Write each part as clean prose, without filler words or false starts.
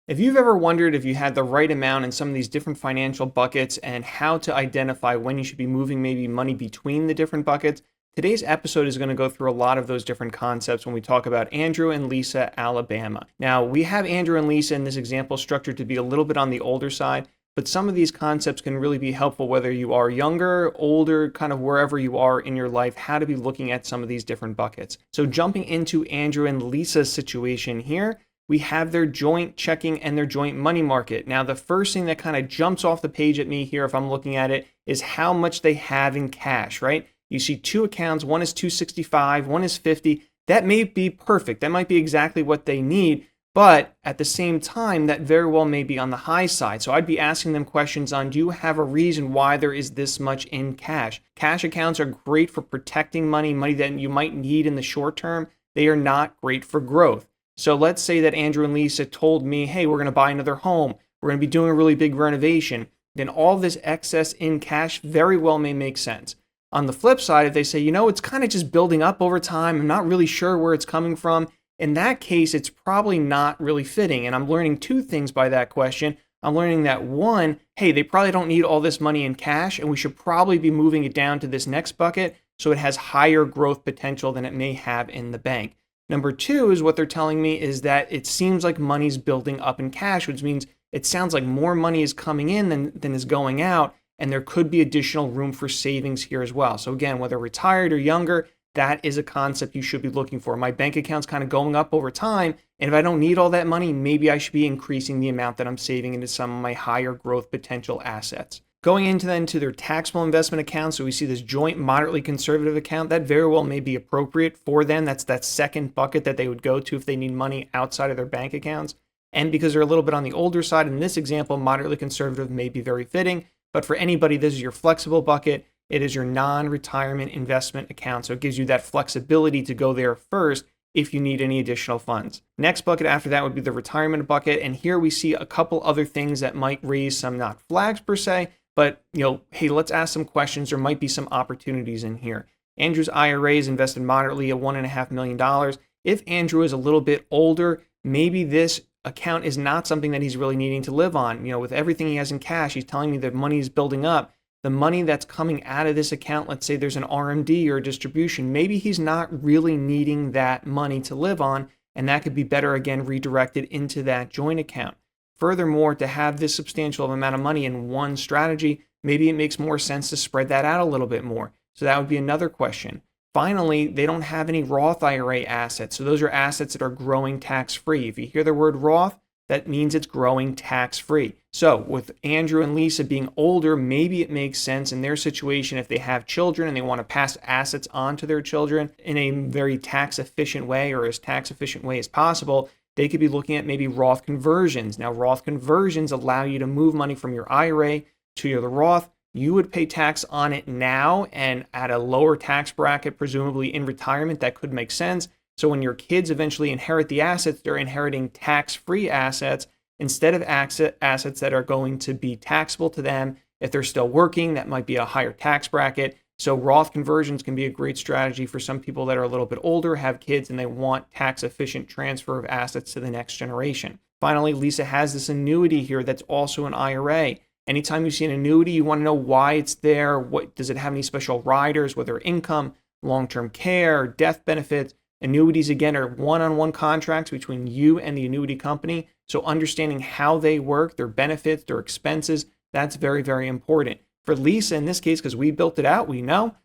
If you've ever wondered if you had the right amount in some of these different financial buckets and how to identify when you should be moving maybe money between the different buckets, today's episode is going to go through a lot of those different concepts when we talk about Andrew and Lisa, Alabama. Now, we have Andrew and Lisa in this example structured to be a little bit on the older side, but some of these concepts can really be helpful whether you are younger, older, kind of wherever you are in your life, how to be looking at some of these different buckets. So jumping into Andrew and Lisa's situation here, we have their joint checking and their joint money market. Now, the first thing that kind of jumps off the page at me here, if I'm looking at it, is how much they have in cash, right? You see two accounts, one is 265, one is 50. That may be perfect. That might be exactly what they need. But at the same time, that very well may be on the high side. So I'd be asking them questions on, do you have a reason why there is this much in cash? Cash accounts are great for protecting money, money that you might need in the short term. They are not great for growth. So let's say that Andrew and Lisa told me, hey, we're going to buy another home. We're going to be doing a really big renovation. Then all this excess in cash very well may make sense. On the flip side, if they say, it's kind of just building up over time, I'm not really sure where it's coming from, in that case, it's probably not really fitting. And I'm learning two things by that question. I'm learning that one, hey, they probably don't need all this money in cash, and we should probably be moving it down to this next bucket so it has higher growth potential than it may have in the bank. Number two is what they're telling me is that it seems like money's building up in cash, which means it sounds like more money is coming in than is going out, and there could be additional room for savings here as well. So again, whether retired or younger, that is a concept you should be looking for. My bank account's kind of going up over time, and if I don't need all that money, maybe I should be increasing the amount that I'm saving into some of my higher growth potential assets. Going into their taxable investment account, so we see this joint moderately conservative account, that very well may be appropriate for them. That's that second bucket that they would go to if they need money outside of their bank accounts. And because they're a little bit on the older side, in this example, moderately conservative may be very fitting. But for anybody, this is your flexible bucket. It is your non-retirement investment account. So it gives you that flexibility to go there first if you need any additional funds. Next bucket after that would be the retirement bucket. And here we see a couple other things that might raise some, not flags per se, but, hey, let's ask some questions. There might be some opportunities in here. Andrew's IRA is invested moderately at $1.5 million. If Andrew is a little bit older, maybe this account is not something that he's really needing to live on. With everything he has in cash, he's telling me that money is building up. The money that's coming out of this account, let's say there's an RMD or a distribution, maybe he's not really needing that money to live on, and that could be better, again, redirected into that joint account. Furthermore, to have this substantial amount of money in one strategy, maybe it makes more sense to spread that out a little bit more. So that would be another question. Finally, they don't have any Roth IRA assets. So those are assets that are growing tax-free. If you hear the word Roth, that means it's growing tax-free. So with Andrew and Lisa being older, maybe it makes sense in their situation if they have children and they want to pass assets on to their children in a very tax-efficient way or as tax-efficient way as possible. They could be looking at maybe Roth conversions. Now, Roth conversions allow you to move money from your IRA to your Roth. You would pay tax on it now and at a lower tax bracket, presumably in retirement. That could make sense. So when your kids eventually inherit the assets, they're inheriting tax-free assets instead of assets that are going to be taxable to them. If they're still working, that might be a higher tax bracket. So Roth conversions can be a great strategy for some people that are a little bit older, have kids, and they want tax-efficient transfer of assets to the next generation. Finally, Lisa has this annuity here that's also an IRA. Anytime you see an annuity, you want to know why it's there. What does it have any special riders, whether income, long-term care, death benefits? Annuities, again, are one-on-one contracts between you and the annuity company. So understanding how they work, their benefits, their expenses, that's very, very important. For Lisa, in this case, because we built it out, we know,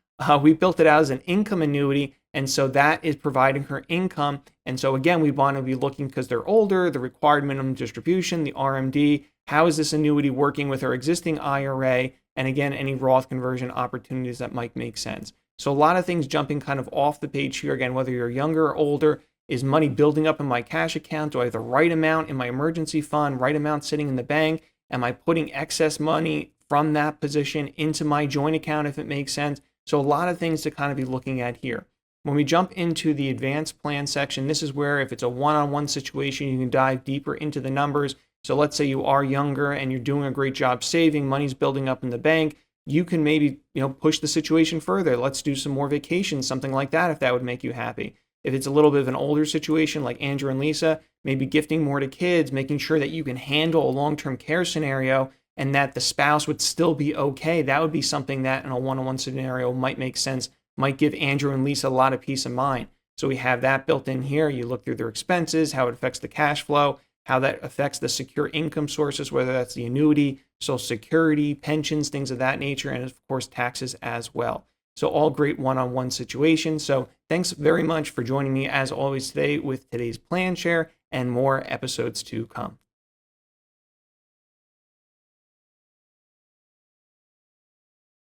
we built it out as an income annuity. And so that is providing her income. And so again, we want to be looking because they're older, the required minimum distribution, the RMD, how is this annuity working with her existing IRA? And again, any Roth conversion opportunities that might make sense. So a lot of things jumping kind of off the page here. Again, whether you're younger or older, is money building up in my cash account? Do I have the right amount in my emergency fund, right amount sitting in the bank? Am I putting excess money from that position into my joint account if it makes sense? So a lot of things to kind of be looking at here. When we jump into the advanced plan section, this is where if it's a one-on-one situation, you can dive deeper into the numbers. So let's say you are younger and you're doing a great job saving, money's building up in the bank. You can maybe, push the situation further. Let's do some more vacations, something like that, if that would make you happy. If it's a little bit of an older situation like Andrew and Lisa, maybe gifting more to kids, making sure that you can handle a long-term care scenario and that the spouse would still be okay. That would be something that in a one-on-one scenario might make sense, might give Andrew and Lisa a lot of peace of mind. So we have that built in here. You look through their expenses, how it affects the cash flow, how that affects the secure income sources, whether that's the annuity, Social Security, pensions, things of that nature, and of course, taxes as well. So all great one-on-one situations. So thanks very much for joining me as always today with today's plan share and more episodes to come.